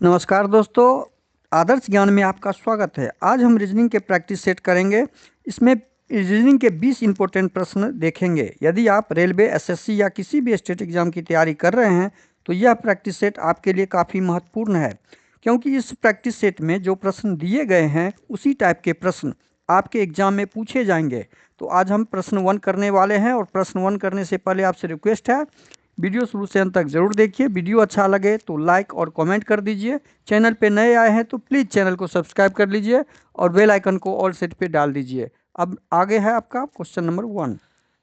नमस्कार दोस्तों, आदर्श ज्ञान में आपका स्वागत है। आज हम रीजनिंग के प्रैक्टिस सेट करेंगे। इसमें रीजनिंग के 20 इंपॉर्टेंट प्रश्न देखेंगे। यदि आप रेलवे, एसएससी या किसी भी स्टेट एग्जाम की तैयारी कर रहे हैं तो यह प्रैक्टिस सेट आपके लिए काफ़ी महत्वपूर्ण है, क्योंकि इस प्रैक्टिस सेट में जो प्रश्न दिए गए हैं उसी टाइप के प्रश्न आपके एग्जाम में पूछे जाएंगे। तो आज हम प्रश्न 1 करने वाले हैं, और प्रश्न 1 करने से पहले आपसे रिक्वेस्ट है, वीडियो शुरू से अंत तक जरूर देखिए। वीडियो अच्छा लगे तो लाइक और कमेंट कर दीजिए। चैनल पे नए आए हैं तो प्लीज़ चैनल को सब्सक्राइब कर लीजिए और बेल आइकन को ऑल सेट पे डाल दीजिए। अब आगे है आपका क्वेश्चन नंबर 1।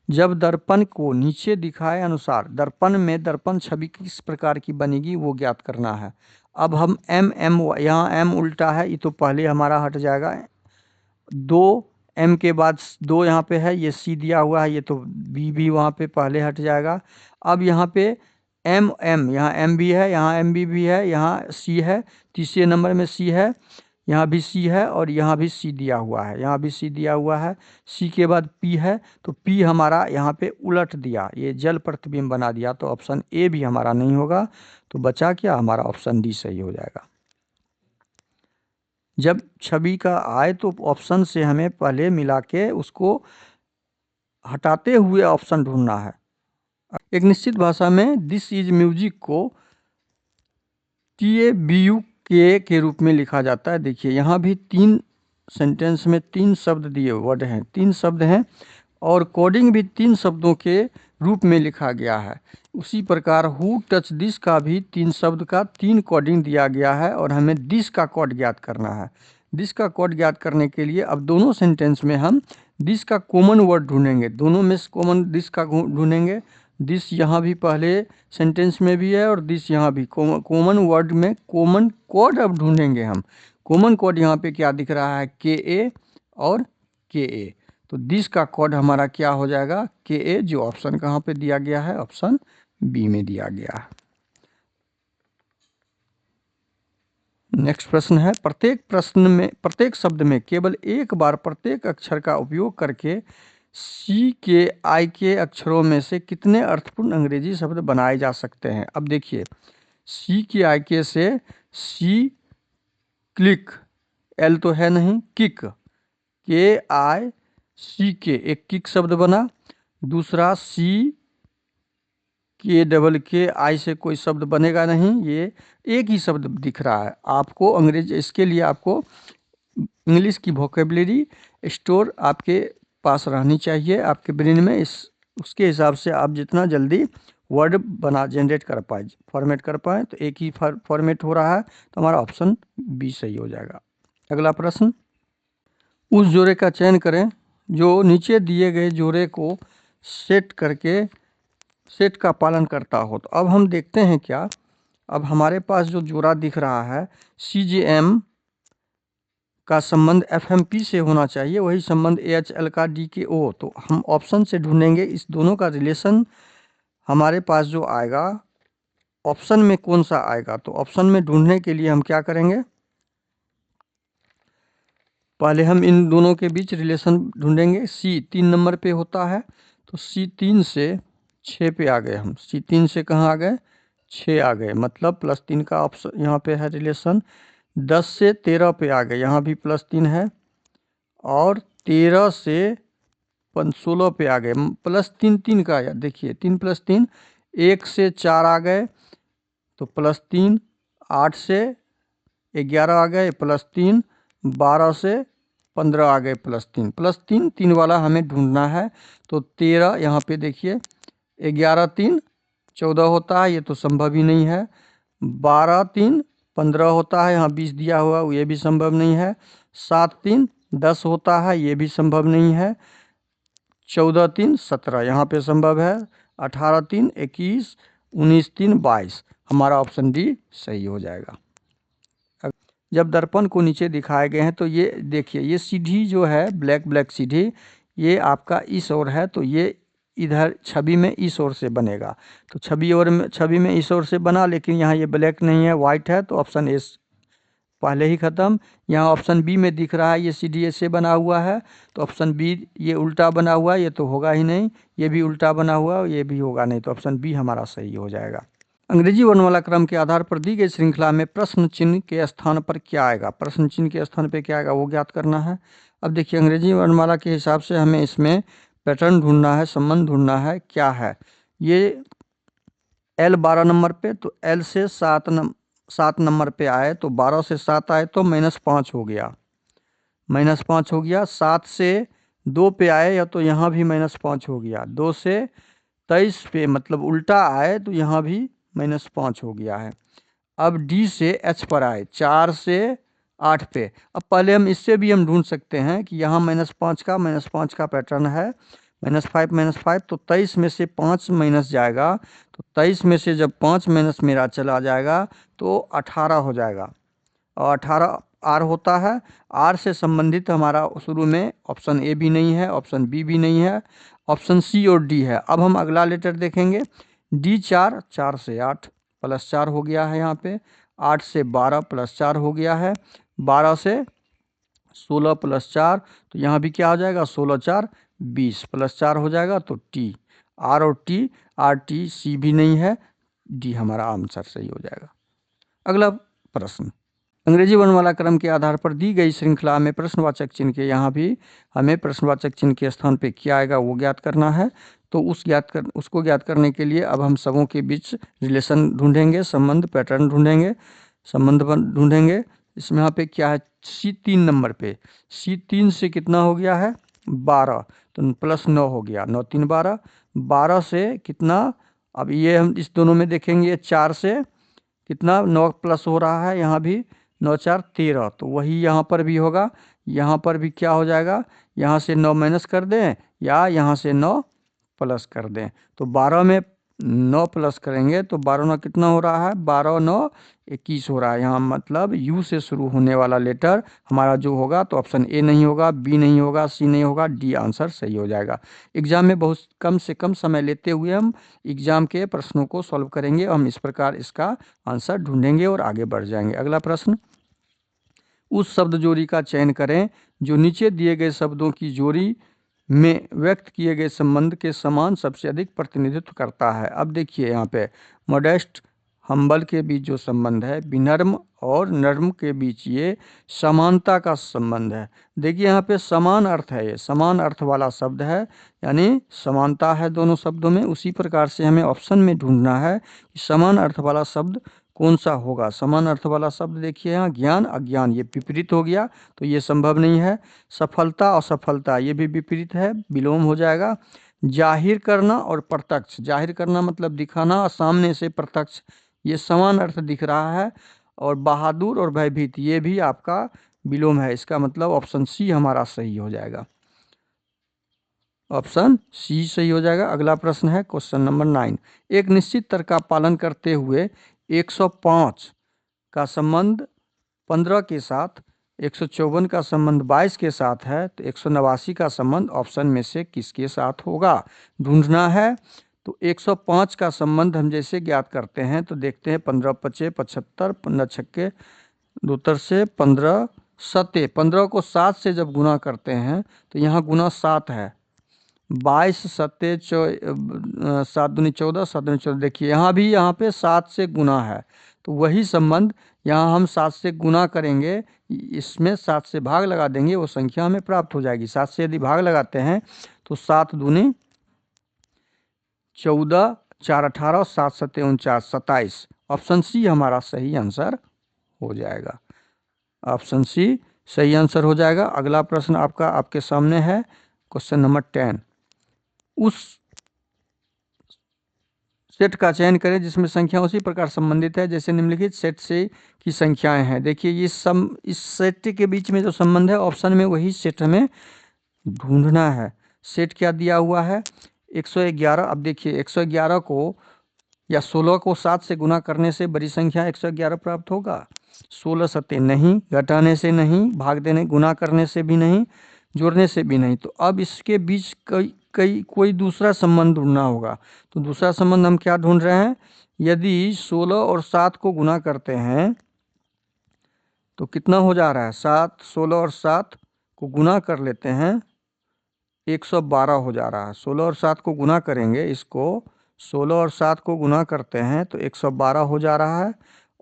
जब दर्पण को नीचे दिखाए अनुसार दर्पण में दर्पण छवि किस प्रकार की बनेगी वो ज्ञात करना है। अब हम एम यहाँ एम उल्टा है, ये तो पहले हमारा हट जाएगा। 2 m के बाद 2 यहाँ पे है, ये c दिया हुआ है, ये तो b भी वहाँ पे पहले हट जाएगा। अब यहाँ पे m यहाँ m भी है, यहाँ m भी है, यहाँ c है, तीसरे नंबर में c है, यहाँ भी c है और यहाँ भी c दिया हुआ है, यहाँ भी c दिया हुआ है। c के बाद p है, तो p हमारा यहाँ पे उलट दिया, ये जल प्रतिबिंब बना दिया, तो ऑप्शन ए भी हमारा नहीं होगा। तो बचा क्या, हमारा ऑप्शन डी सही हो जाएगा। जब छवि का आए तो ऑप्शन से हमें पहले मिला के उसको हटाते हुए ऑप्शन ढूंढना है। एक निश्चित भाषा में दिस इज म्यूजिक को TABUK के रूप में लिखा जाता है। देखिए यहाँ भी 3 सेंटेंस में 3 शब्द दिए, वर्ड हैं, 3 शब्द हैं, और कोडिंग भी 3 शब्दों के रूप में लिखा गया है। उसी प्रकार हु टच दिस का भी 3 शब्द का 3 कोडिंग दिया गया है, और हमें दिस का कोड ज्ञात करना है। दिस का कोड ज्ञात करने के लिए अब दोनों सेंटेंस में हम दिस का कॉमन वर्ड ढूंढेंगे, दोनों में कॉमन दिस का ढूंढेंगे। दिस यहाँ भी पहले सेंटेंस में भी है और दिस यहाँ भी, कॉमन वर्ड में कॉमन कोड अब ढूंढेंगे हम। कॉमन कोड यहाँ पे क्या दिख रहा है, KA और KA। तो दिस का कोड हमारा क्या हो जाएगा, KA, जो ऑप्शन कहाँ पे दिया गया है, ऑप्शन बी में दिया गया है। नेक्स्ट प्रश्न है, प्रत्येक शब्द में केवल एक बार प्रत्येक अक्षर का उपयोग करके C के I के अक्षरों में से कितने अर्थपूर्ण अंग्रेजी शब्द बनाए जा सकते हैं। अब देखिए C के I के से C क्लिक, L तो है नहीं, किक, KICK, एक किक शब्द बना। दूसरा CKKI से कोई शब्द बनेगा नहीं, ये एक ही शब्द दिख रहा है आपको अंग्रेजी। इसके लिए आपको इंग्लिश की वोकेबलरी स्टोर आपके पास रहनी चाहिए आपके ब्रेन में। उसके हिसाब से आप जितना जल्दी वर्ड जनरेट कर पाए, फॉर्मेट कर पाए, तो एक ही फॉर्मेट हो रहा है, तो हमारा ऑप्शन बी सही हो जाएगा। अगला प्रश्न, उस जोड़े का चयन करें जो नीचे दिए गए जोड़े को सेट का पालन करता हो। तो अब हम देखते हैं क्या, अब हमारे पास जो जोड़ा दिख रहा है CJM का संबंध FMP से होना चाहिए, वही संबंध AHL का DKO। तो हम ऑप्शन से ढूंढेंगे इस दोनों का रिलेशन। हमारे पास जो आएगा ऑप्शन में कौन सा आएगा, तो ऑप्शन में ढूंढने के लिए हम क्या करेंगे, पहले हम इन दोनों के बीच रिलेशन ढूंढेंगे। C 3 नंबर पे होता है, तो C 3 से 6 पे आ गए हम। C 3 से कहाँ आ गए, 6 आ गए, मतलब +3 का ऑप्शन यहाँ पे है रिलेशन। 10 से 13 पे आ गए, यहाँ भी +3 है, और 13 से 16 पे आ गए, +3 3 का, देखिए 3 + 3, 1 से 4 आ गए, तो +3, 8 से 11 आ गए, +3, 12 से 15 आ गए, +3, +3 3 वाला हमें ढूंढना है। तो 13 यहाँ पे देखिए, 11 3 14 होता है, ये तो संभव ही नहीं है। 12 3 15 होता है, यहाँ 20 दिया हुआ, ये भी संभव नहीं है। 7 3 10 होता है, ये भी संभव नहीं है। 14 3 17 यहाँ पे संभव है। 18 3 21, 19 3 22, हमारा ऑप्शन डी सही हो जाएगा। जब दर्पण को नीचे दिखाए गए हैं, तो ये देखिए, ये सीढ़ी जो है ब्लैक सीढ़ी, ये आपका इस ओर है, तो ये इधर छवि में इस ओर से बनेगा। तो छवि में इस ओर से बना, लेकिन यहाँ ये ब्लैक नहीं है, वाइट है, तो ऑप्शन ए पहले ही खत्म। यहाँ ऑप्शन बी में दिख रहा है ये सीढ़ी ऐसे बना हुआ है, तो ऑप्शन बी, ये उल्टा बना हुआ है, ये तो होगा ही नहीं। ये भी उल्टा बना हुआ है, ये भी होगा नहीं, तो ऑप्शन बी हमारा सही हो जाएगा। अंग्रेजी वर्णमाला क्रम के आधार पर दी गई श्रृंखला में प्रश्न चिन्ह के स्थान पर क्या आएगा, प्रश्न चिन्ह के स्थान पर क्या आएगा वो ज्ञात करना है। अब देखिए अंग्रेजी वर्णमाला के हिसाब से हमें इसमें पैटर्न ढूंढना है, संबंध ढूंढना है। क्या है ये L 12 नंबर पे, तो L से 7 नंबर पे आए तो 12 से 7 आए तो -5 हो गया, -5 हो गया। 7 से 2 पे आए या तो यहाँ भी -5 हो गया। 2 से 23 पे मतलब उल्टा आए तो यहाँ भी -5 हो गया है। अब D से H पर आए 4 से 8 पे। अब पहले हम इससे भी हम ढूंढ सकते हैं कि यहाँ -5 का पैटर्न है, -5 तो 23 में से 5 माइनस जाएगा, तो 23 में से जब 5 माइनस मेरा चला जाएगा तो 18 हो जाएगा, और 18 R होता है। R से संबंधित हमारा शुरू में ऑप्शन ए भी नहीं है, ऑप्शन बी भी नहीं है, ऑप्शन सी और डी है। अब हम अगला लेटर देखेंगे। D 4 से 8 +4 हो गया है यहाँ पे, 8 से 12 +4 हो गया है, 12 से 16 +4 तो यहाँ भी क्या हो जाएगा 16 4 20 +4 हो जाएगा, तो T R और T R T C भी नहीं है, D हमारा आंसर सही हो जाएगा। अगला प्रश्न, अंग्रेजी वर्णमाला क्रम के आधार पर दी गई श्रृंखला में प्रश्नवाचक चिन्ह के, यहाँ भी हमें प्रश्नवाचक चिन्ह के स्थान पे क्या आएगा वो ज्ञात करना है। तो उसको ज्ञात करने के लिए अब हम सबों के बीच रिलेशन ढूंढेंगे, संबंध पैटर्न ढूंढेंगे, संबंध ढूंढेंगे। इसमें यहाँ पे क्या है C3 नंबर पे, C3 से कितना हो गया है 12, तो +9 हो गया, 9 3 12, 12 से कितना, अब ये हम इस दोनों में देखेंगे 4 से कितना 9 प्लस हो रहा है, यहाँ भी 9 4 13, तो वही यहाँ पर भी होगा। यहाँ पर भी क्या हो जाएगा, यहाँ से 9 माइनस कर दें या यहाँ से 9 प्लस कर दें, तो 12 में 9 प्लस करेंगे तो 12 9 कितना हो रहा है 12 9 21 हो रहा है। यहाँ मतलब यू से शुरू होने वाला लेटर हमारा जो होगा तो ऑप्शन ए नहीं होगा, बी नहीं होगा, सी नहीं होगा, डी आंसर सही हो जाएगा। एग्जाम में बहुत कम से कम समय लेते हुए हम एग्जाम के प्रश्नों को सॉल्व करेंगे, हम इस प्रकार इसका आंसर ढूंढेंगे और आगे बढ़ जाएंगे। अगला प्रश्न, उस शब्द जोड़ी का चयन करें जो नीचे दिए गए शब्दों की जोड़ी में व्यक्त किए गए संबंध के समान सबसे अधिक प्रतिनिधित्व करता है। अब देखिए यहाँ पे मॉडेस्ट हम्बल के बीच जो संबंध है, विनम्र और नर्म के बीच ये समानता का संबंध है। देखिए यहाँ पे समान अर्थ है, ये समान अर्थ वाला शब्द है, यानी समानता है दोनों शब्दों में। उसी प्रकार से हमें ऑप्शन में ढूंढना है कि समान अर्थ वाला शब्द कौन सा होगा। समान अर्थ वाला शब्द देखिए यहाँ ज्ञान अज्ञान, ये विपरीत हो गया तो ये संभव नहीं है। सफलता असफलता ये भी विपरीत है, विलोम हो जाएगा। जाहिर करना और प्रत्यक्ष, जाहिर करना मतलब दिखाना और सामने से प्रत्यक्ष, ये समान अर्थ दिख रहा है। और बहादुर और भयभीत ये भी आपका विलोम है, इसका मतलब ऑप्शन सी हमारा सही हो जाएगा, ऑप्शन सी सही हो जाएगा। अगला प्रश्न है क्वेश्चन नंबर 9, एक निश्चित तर्क का पालन करते हुए 105 का संबंध 15 के साथ, 154 का संबंध 22 के साथ है, तो 189 का संबंध ऑप्शन में से किसके साथ होगा ढूंढना है। तो 105 का संबंध हम जैसे ज्ञात करते हैं तो देखते हैं 15 पचे 75, 15 छक्के 2 से 15 सत्ते, 15 को 7 से जब गुना करते हैं तो यहाँ गुना 7 है, 22 सत्ते 7 दूनी 14, 7 दूनी 14, देखिए यहाँ भी यहाँ पे 7 से गुना है, तो वही संबंध यहाँ हम 7 से गुना करेंगे, इसमें 7 से भाग लगा देंगे, वो संख्या हमें प्राप्त हो जाएगी। 7 से यदि भाग लगाते हैं तो 7 दूनी 14, 4 18, 7 सत्ते 49, 27, ऑप्शन सी हमारा सही आंसर हो जाएगा, ऑप्शन सी सही आंसर हो जाएगा। अगला प्रश्न आपका आपके सामने है क्वेश्चन नंबर 10, उस सेट का चयन करें जिसमें संख्या उसी प्रकार संबंधित है जैसे निम्नलिखित सेट से की संख्याएं हैं। देखिए ये इस सेट के बीच में जो संबंध है ऑप्शन में वही सेट हमें ढूंढना है। सेट क्या दिया हुआ है 111। अब देखिए 111 को या 16 को 7 से गुना करने से बड़ी संख्या 111 प्राप्त होगा, 16 सत्ते नहीं, घटाने से नहीं, भाग देने गुना करने से भी नहीं, जोड़ने से भी नहीं। तो अब इसके बीच कोई दूसरा संबंध ढूंढना होगा। तो दूसरा संबंध हम क्या ढूंढ रहे हैं, यदि 16 और 7 को गुना करते हैं तो कितना हो जा रहा है 7, 16 और 7 को गुना कर लेते हैं 112 हो जा रहा है। 16 और 7 को गुना करेंगे इसको 16 और 7 को गुना करते हैं तो 112 हो जा रहा है,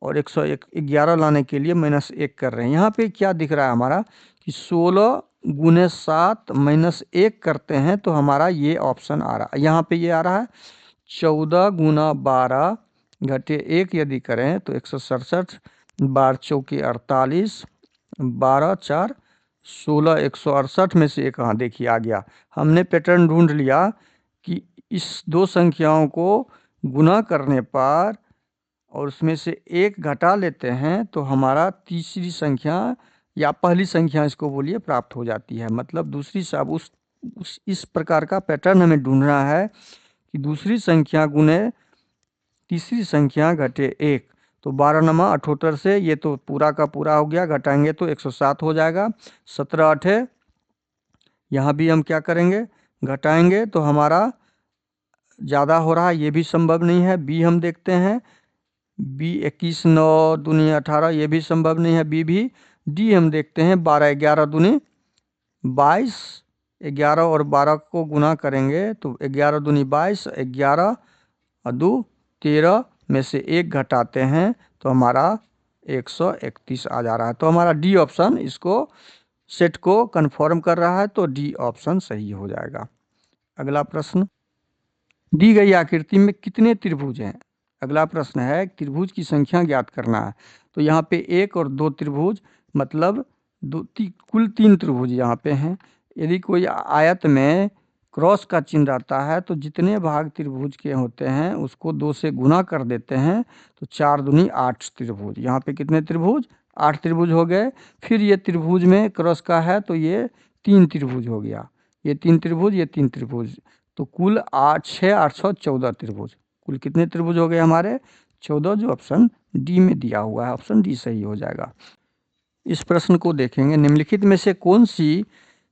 और 111 लाने के लिए -1 कर रहे हैं। यहाँ पे क्या दिख रहा है हमारा कि 16 गुने 7 -1 करते हैं तो हमारा ये ऑप्शन आ रहा है। यहाँ पे ये आ रहा है 14 गुना 12 घटे 1 यदि करें तो 167, 12 चौके 48, 12 4 16, 168 में से एक कहाँ देखिए आ गया। हमने पैटर्न ढूंढ लिया कि इस दो संख्याओं को गुना करने पर और उसमें से एक घटा लेते हैं तो हमारा तीसरी संख्या या पहली संख्या इसको बोलिए प्राप्त हो जाती है। मतलब दूसरी सब उस इस प्रकार का पैटर्न हमें ढूंढना है कि दूसरी संख्या गुने तीसरी संख्या घटे 1। तो 12 नमा 78 से ये तो पूरा का पूरा हो गया, घटाएंगे तो 107 हो जाएगा। 17 8 यहाँ भी हम क्या करेंगे, घटाएंगे तो हमारा ज़्यादा हो रहा है, ये भी संभव नहीं है। बी हम देखते हैं, बी 21 9 दूनी 18, ये भी संभव नहीं है बी भी। डी हम देखते हैं 12 11 दूनी 22, 11 और 12 को गुना करेंगे तो 11 दूनी 22, 11 और 2 13 में से एक घटाते हैं तो हमारा 131 आ जा रहा है। तो हमारा डी ऑप्शन इसको सेट को कंफर्म कर रहा है, तो डी ऑप्शन सही हो जाएगा। अगला प्रश्न, दी गई आकृति में कितने त्रिभुज हैं? अगला प्रश्न है त्रिभुज की संख्या ज्ञात करना है। तो यहाँ पे 1 और 2 त्रिभुज, मतलब कुल 3 त्रिभुज यहाँ पे हैं। यदि कोई आयत में क्रॉस का चिन्ह रहता है तो जितने भाग त्रिभुज के होते हैं उसको 2 से गुना कर देते हैं तो 4 दूनी 8 त्रिभुज। यहाँ पे कितने त्रिभुज? 8 त्रिभुज हो गए। फिर ये त्रिभुज में क्रॉस का है तो ये 3 त्रिभुज हो गया, ये 3 त्रिभुज, ये 3 त्रिभुज, तो कुल 8 6 814 त्रिभुज। कुल कितने त्रिभुज हो गए हमारे? 14, जो ऑप्शन डी में दिया हुआ है, ऑप्शन डी सही हो जाएगा। इस प्रश्न को देखेंगे, निम्नलिखित में से कौन सी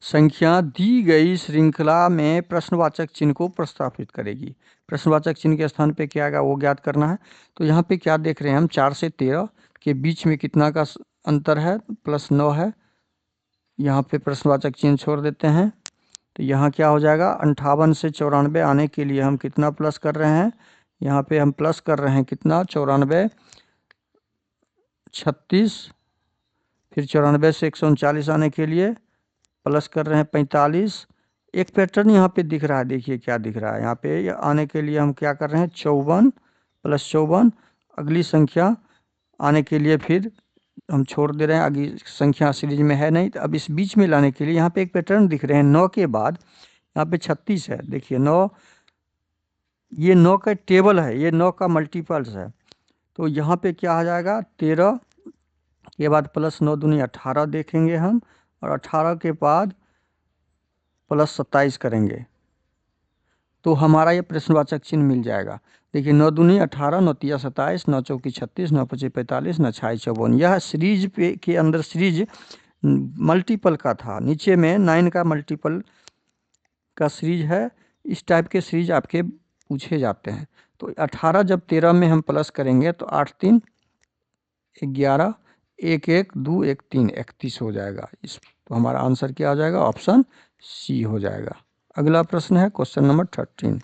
संख्या दी गई श्रृंखला में प्रश्नवाचक चिन्ह को प्रस्तावित करेगी? प्रश्नवाचक चिन्ह के स्थान पे क्या आएगा वो ज्ञात करना है। तो यहाँ पे क्या देख रहे हैं हम, 4 से 13 के बीच में कितना का अंतर है? +9 है। यहाँ पे प्रश्नवाचक चिन्ह छोड़ देते हैं तो यहाँ क्या हो जाएगा, 58 से 94 आने के लिए हम कितना प्लस कर रहे हैं? यहाँ पे हम प्लस कर रहे हैं कितना, 94 36, फिर 94 से 139 आने के लिए प्लस कर रहे हैं 45। एक पैटर्न यहाँ पे दिख रहा है, देखिए क्या दिख रहा है। यहाँ पे आने के लिए हम क्या कर रहे हैं, 54 + 54। अगली संख्या आने के लिए फिर हम छोड़ दे रहे हैं, अगली संख्या सीरीज में है नहीं। तो अब इस बीच में लाने के लिए यहाँ पे एक पैटर्न दिख रहे हैं, 9 के बाद यहाँ पे 36 है। देखिए 9, ये 9 का टेबल है, ये 9 का मल्टीपल्स है। तो यहाँ पे क्या आ जाएगा, 13 के बाद +9 दूनी 18 देखेंगे हम, और 18 के बाद +27 करेंगे तो हमारा ये प्रश्नवाचक चिन्ह मिल जाएगा। देखिए 9 दूनी 18, 9 तिया 27, 9 चौकी 36, 9 पचे 45, 9 छाई 54। यह सीरीज पे के अंदर सीरीज मल्टीपल का था, नीचे में 9 का मल्टीपल का सीरीज है। इस टाइप के सीरीज आपके पूछे जाते हैं। तो 18 जब 13 में हम प्लस करेंगे तो 8 3 11, 1 1 2 1 3 31 हो जाएगा। इस तो हमारा आंसर क्या हो जाएगा, ऑप्शन सी हो जाएगा। अगला प्रश्न है क्वेश्चन नंबर 13,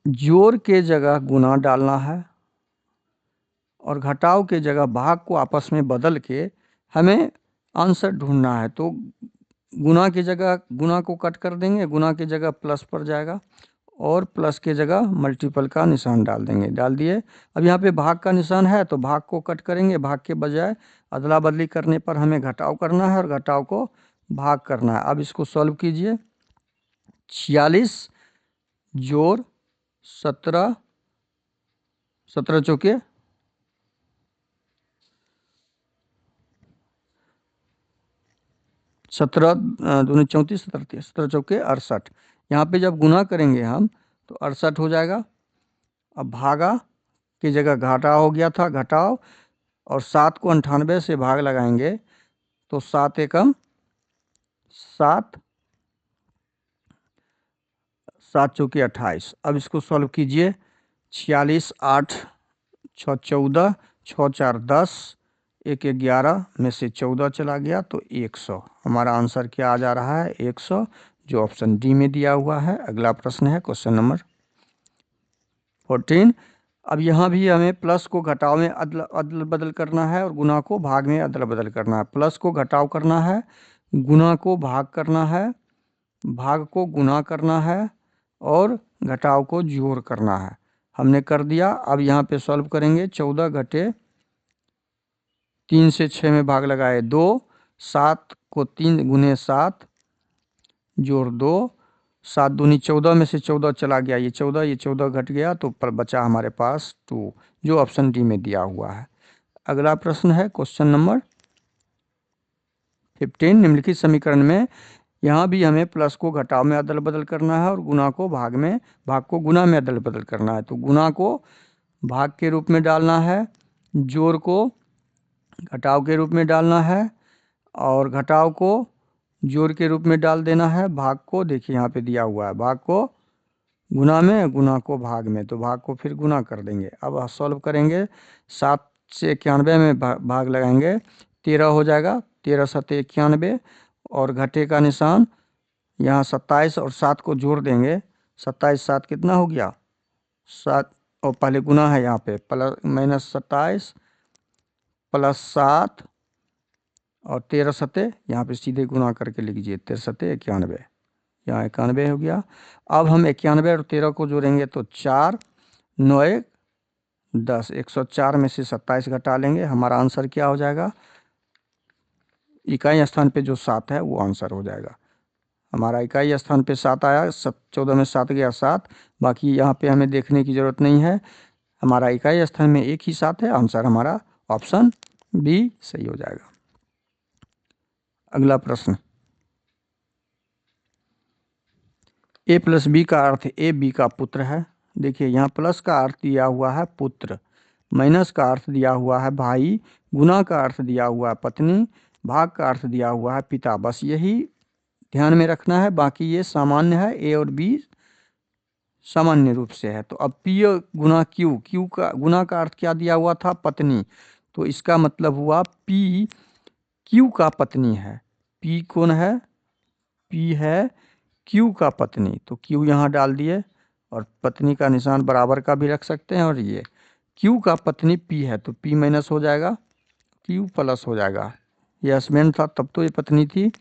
जोड़ के जगह गुना डालना है और घटाव के जगह भाग को आपस में बदल के हमें आंसर ढूंढना है। तो गुना की जगह गुना को कट कर देंगे, गुना की जगह प्लस पर जाएगा और प्लस के जगह मल्टीपल का निशान डाल देंगे। डाल दिए। अब यहाँ पे भाग का निशान है तो भाग को कट करेंगे, भाग के बजाय अदला बदली करने पर हमें घटाव करना है और घटाव को भाग करना है। अब इसको सॉल्व कीजिए, 46 जोड़ 17, 17 चौके 17 दूनी 34, 17 चौके 68। यहाँ पे जब गुना करेंगे हम तो 68 हो जाएगा। अब भागा की जगह घाटा हो गया था, घटाव, और 7 को 98 से भाग लगाएंगे तो 7 एकम 7, 7 चौके 28। अब इसको सॉल्व कीजिए, 46 8 6 14, 6 4 10, 1 11 में से 14 चला गया तो 100। हमारा आंसर क्या आ जा रहा है, 100, जो ऑप्शन डी में दिया हुआ है। अगला प्रश्न है क्वेश्चन नंबर 14। अब यहाँ भी हमें प्लस को घटाव में अदल बदल करना है और गुना को भाग में अदल बदल करना है। प्लस को घटाव करना है, गुना को भाग करना है, भाग को गुना करना है और घटाव को जोड़ करना है। हमने कर दिया। अब यहाँ पे सॉल्व करेंगे। 14 घटे 3 से 6 में भाग लगाए 2, 7 को 3 गुने 7 जोड़ 2, 7 दूनी 14 में से 14 चला गया, ये 14 घट गया, तो पर बचा हमारे पास 2, जो ऑप्शन डी में दिया हुआ है। अगला प्रश्न है क्वेश्चन नंबर 15। निम्नलिखित समीकरण में यहाँ भी हमें प्लस को घटाव में अदल बदल करना है और गुना को भाग को गुना में अदल बदल करना है। तो गुना को भाग के रूप में डालना है, जोड़ को घटाव के रूप में डालना है और घटाव को जोड़ के रूप में डाल देना है। भाग को देखिए यहाँ पे दिया हुआ है, भाग को गुना में, गुना को भाग में, तो भाग को फिर गुना कर देंगे। अब सॉल्व करेंगे। 7 से 91 में भाग लगाएंगे, 13 हो जाएगा, 13 सत्ते 91 और घटे का निशान यहाँ 27 और 7 को जोड़ देंगे। 27 7 कितना हो गया 7, और पहले गुना है यहाँ पे, प्लस माइनस 27 प्लस 7 और 13 सत्ते यहाँ पे सीधे गुना करके लिख लीजिए, 13 सत्ते 91, यहाँ 91 हो गया। अब हम 91 और 13 को जोड़ेंगे तो 4 9 1 10, 104 में से 27 घटा लेंगे, हमारा आंसर क्या हो जाएगा, इकाई स्थान पे जो 7 है वो आंसर हो जाएगा। हमारा इकाई स्थान पे 7 आया, 14 में 7 गया 7, बाकी यहाँ पे हमें देखने की ज़रूरत नहीं है, हमारा इकाई स्थान में एक ही 7 है, आंसर हमारा ऑप्शन बी सही हो जाएगा। अगला प्रश्न, ए प्लस बी का अर्थ ए बी का पुत्र है। देखिए यहाँ प्लस का अर्थ दिया हुआ है पुत्र, माइनस का अर्थ दिया हुआ है भाई, गुना का अर्थ दिया हुआ है पत्नी, भाग का अर्थ दिया हुआ है पिता। बस यही ध्यान में रखना है, बाकी ये सामान्य है, ए और बी सामान्य रूप से है। तो अब पी गुना क्यू, क्यू का गुना का अर्थ क्या दिया हुआ था पत्नी, तो इसका मतलब हुआ पी क्यू का पत्नी है। पी कौन है, पी है क्यू का पत्नी, तो क्यू यहाँ डाल दिए और पत्नी का निशान बराबर का भी रख सकते हैं, और ये क्यू का पत्नी पी है तो पी माइनस हो जाएगा, क्यू प्लस हो जाएगा, ये हस्बैंड था तब तो ये पत्नी थी।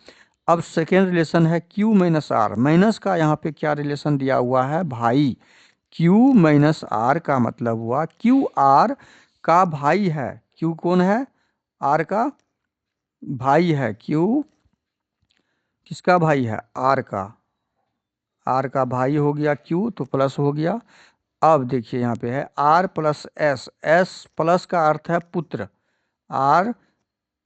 अब सेकेंड रिलेशन है क्यू माइनस आर, माइनस का यहाँ पे क्या रिलेशन दिया हुआ है भाई, क्यू माइनस आर का मतलब हुआ क्यू आर का भाई है। क्यू कौन है, आर का भाई है, क्यू किसका भाई है, आर का, आर का भाई हो गया क्यू, तो प्लस हो गया। अब देखिए यहाँ पे है R plus S, S plus का अर्थ है पुत्र, आर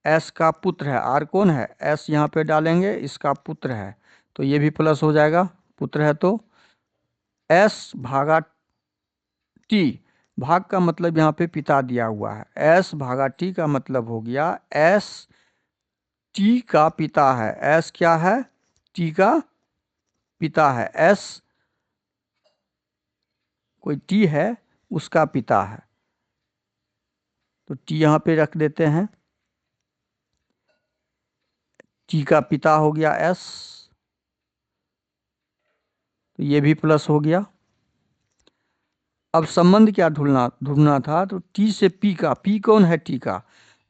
एस का पुत्र है, आर कौन है, एस यहाँ पे डालेंगे, इसका पुत्र है, तो ये भी प्लस हो जाएगा, पुत्र है तो एस भागा टी, भाग का मतलब यहाँ पे पिता दिया हुआ है, एस भागा टी का मतलब हो गया एस टी का पिता है, एस क्या है, टी का पिता है, एस कोई टी है उसका पिता है, तो टी यहाँ पे रख देते हैं, टी का पिता हो गया एस, तो ये भी प्लस हो गया। अब संबंध क्या ढूंढना था, तो टी से पी का, पी कौन है टी का,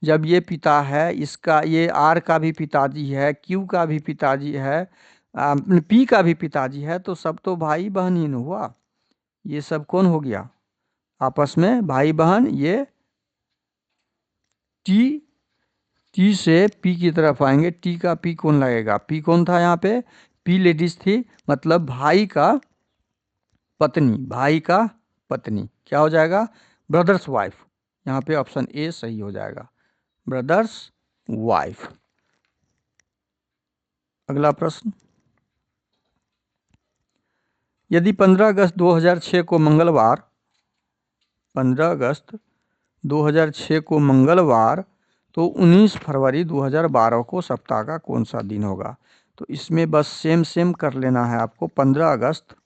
जब ये पिता है, इसका ये आर का भी पिताजी है, क्यू का भी पिताजी है, पी का भी पिताजी है, तो सब तो भाई बहन ही न हुआ, ये सब कौन हो गया आपस में भाई बहन। ये टी से पी की तरफ आएंगे, टी का पी कौन लगेगा, पी कौन था यहाँ पे, पी लेडीज थी, मतलब भाई का पत्नी, भाई का पत्नी क्या हो जाएगा, ब्रदर्स वाइफ, यहाँ पे ऑप्शन ए सही हो जाएगा, ब्रदर्स वाइफ। अगला प्रश्न, यदि 15 अगस्त 2006 को मंगलवार, 15 अगस्त 2006 को मंगलवार, तो 19 फरवरी 2012 को सप्ताह का कौन सा दिन होगा। तो इसमें बस सेम कर लेना है आपको, 15 अगस्त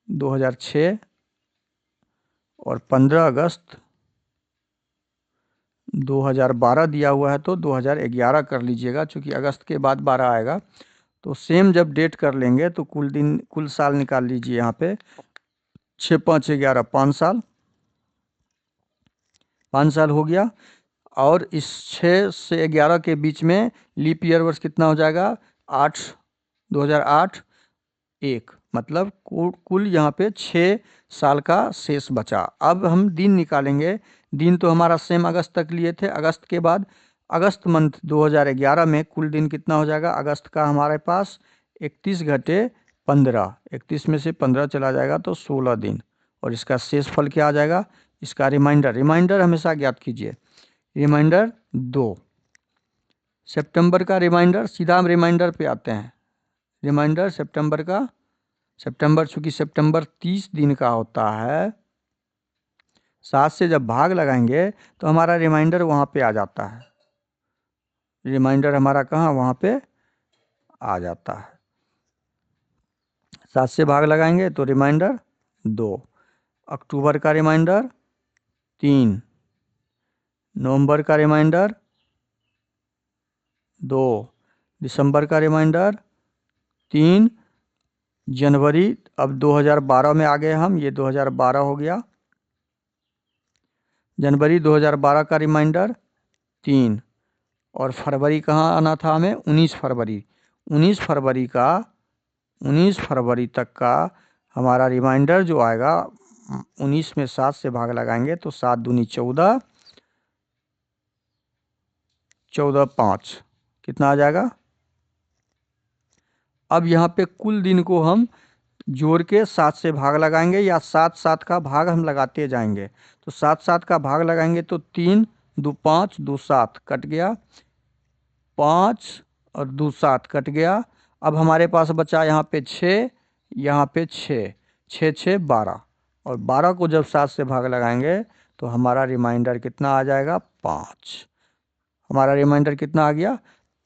2006 और 15 अगस्त 2012 दिया हुआ है, तो 2011 कर लीजिएगा, क्योंकि अगस्त के बाद 12 आएगा, तो सेम जब डेट कर लेंगे तो कुल दिन कुल साल निकाल लीजिए यहाँ पे, 6 5 11 5 साल, 5 साल हो गया। और इस 6 से 11 के बीच में लीप ईयर वर्ष कितना हो जाएगा? 8, 2008 1, मतलब कुल यहाँ पे 6 साल का शेष बचा। अब हम दिन निकालेंगे। दिन तो हमारा सेम अगस्त तक लिए थे। अगस्त के बाद अगस्त मंथ 2011 में कुल दिन कितना हो जाएगा? अगस्त का हमारे पास 31 घटे 15, 31 में से 15 चला जाएगा तो 16 दिन। और इसका शेष फल क्या आ जाएगा? इसका रिमाइंडर हमेशा ज्ञात कीजिए। रिमाइंडर 2। सितंबर का रिमाइंडर, सीधा हम रिमाइंडर पे आते हैं। रिमाइंडर सितंबर का, सितंबर चूंकि सितंबर 30 दिन का होता है, 7 से जब भाग लगाएंगे तो हमारा रिमाइंडर वहाँ पे आ जाता है। रिमाइंडर हमारा कहाँ? वहाँ पे आ जाता है। 7 से भाग लगाएंगे तो रिमाइंडर 2। अक्टूबर का रिमाइंडर 3, नवंबर का रिमाइंडर 2, दिसंबर का रिमाइंडर 3, जनवरी, अब 2012 में आ गए हम, ये 2012 हो गया। जनवरी 2012 का रिमाइंडर 3। और फरवरी कहाँ आना था हमें? 19 फरवरी। 19 फरवरी तक का हमारा रिमाइंडर जो आएगा, 19 में 7 से भाग लगाएंगे तो 7 दूनी 14, 14 5 कितना आ जाएगा? अब यहाँ पे कुल दिन को हम जोड़ के 7 से भाग लगाएंगे, या 7 7 का भाग हम लगाते जाएंगे। तो 7 7 का भाग लगाएंगे तो 3 2 5 2 7 कट गया, 5 और 2 7 कट गया। अब हमारे पास बचा यहाँ पे 6, यहाँ पे 6, 6 6 12, और 12 को जब 7 से भाग लगाएंगे तो हमारा रिमाइंडर कितना आ जाएगा? 5। हमारा रिमाइंडर कितना आ गया?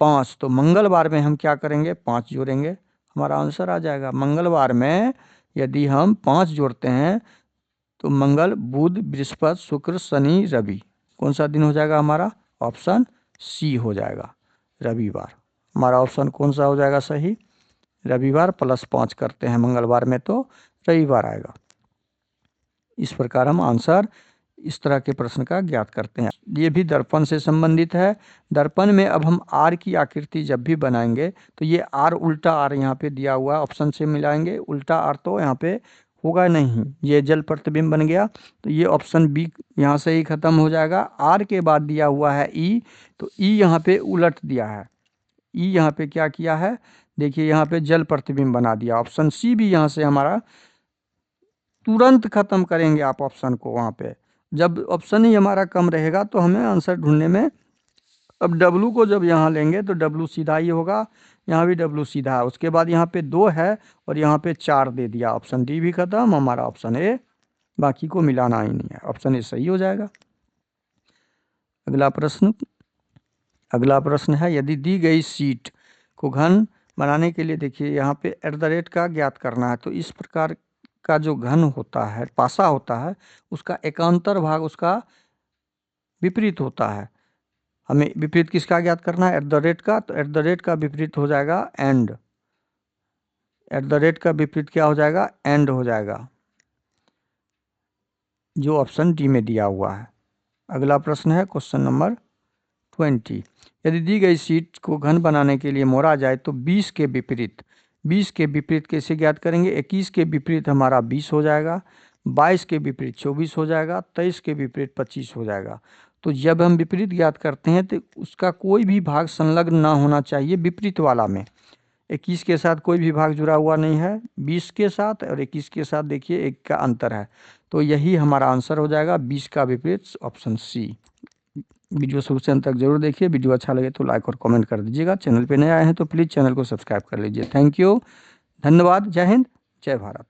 5। तो मंगलवार में हम क्या करेंगे? 5 जोड़ेंगे, हमारा आंसर आ जाएगा। मंगलवार में यदि हम 5 जोड़ते हैं तो मंगल, बुध, बृहस्पति, शुक्र, शनि, रवि, कौन सा दिन हो जाएगा हमारा? ऑप्शन सी हो जाएगा, रविवार। हमारा ऑप्शन कौन सा हो जाएगा सही? रविवार। +5 करते हैं मंगलवार में तो रविवार आएगा। इस प्रकार हम आंसर इस तरह के प्रश्न का ज्ञात करते हैं। ये भी दर्पण से संबंधित है। दर्पण में अब हम आर की आकृति जब भी बनाएंगे तो ये आर, उल्टा आर यहाँ पे दिया हुआ है, ऑप्शन से मिलाएंगे। उल्टा आर तो यहाँ पे होगा नहीं, ये जल प्रतिबिंब बन गया, तो ये ऑप्शन बी यहाँ से ही खत्म हो जाएगा। आर के बाद दिया हुआ है ई, तो ई यहाँ पे उलट दिया है। ई यहाँ पे क्या किया है? देखिए यहाँ पे जल प्रतिबिंब बना दिया। ऑप्शन सी भी यहाँ से हमारा तुरंत खत्म करेंगे आप ऑप्शन को। वहाँ पे जब ऑप्शन ही हमारा कम रहेगा तो हमें आंसर ढूंढने में, अब डब्लू को जब यहाँ लेंगे तो डब्लू सीधा ही होगा, यहाँ भी डब्लू सीधा है। उसके बाद यहाँ पे 2 है और यहाँ पे 4 दे दिया, ऑप्शन डी भी खत्म, हमारा ऑप्शन ए, बाकी को मिलाना ही नहीं है, ऑप्शन ए सही हो जाएगा। अगला प्रश्न है, यदि दी गई सीट को घन बनाने के लिए, देखिए यहाँ पे @ का ज्ञात करना है। तो इस प्रकार का जो घन होता है, पासा होता है, उसका एकांतर भाग उसका विपरीत होता है। हमें विपरीत किसका ज्ञात करना है? @ का। तो @ का विपरीत हो जाएगा एंड। @ का विपरीत क्या हो जाएगा? एंड हो जाएगा, जो ऑप्शन डी में दिया हुआ है। अगला प्रश्न है क्वेश्चन नंबर 20। यदि दी गई सीट को घन बनाने के लिए मोड़ा जाए तो 20 के विपरीत कैसे ज्ञात करेंगे? 21 के विपरीत हमारा 20 हो जाएगा, 22 के विपरीत 24 हो जाएगा, 23 के विपरीत 25 हो जाएगा। तो जब हम विपरीत ज्ञात करते हैं तो उसका कोई भी भाग संलग्न ना होना चाहिए विपरीत वाला में। 21 के साथ कोई भी भाग जुड़ा हुआ नहीं है, 20 के साथ और 21 के साथ देखिए 1 का अंतर है, तो यही हमारा आंसर हो जाएगा 20 का विपरीत, ऑप्शन सी। वीडियो शुरू से अंत तक जरूर देखिए। वीडियो अच्छा लगे तो लाइक और कमेंट कर दीजिएगा। चैनल पे नए आए हैं तो प्लीज़ चैनल को सब्सक्राइब कर लीजिए। थैंक यू, धन्यवाद। जय हिंद, जय भारत।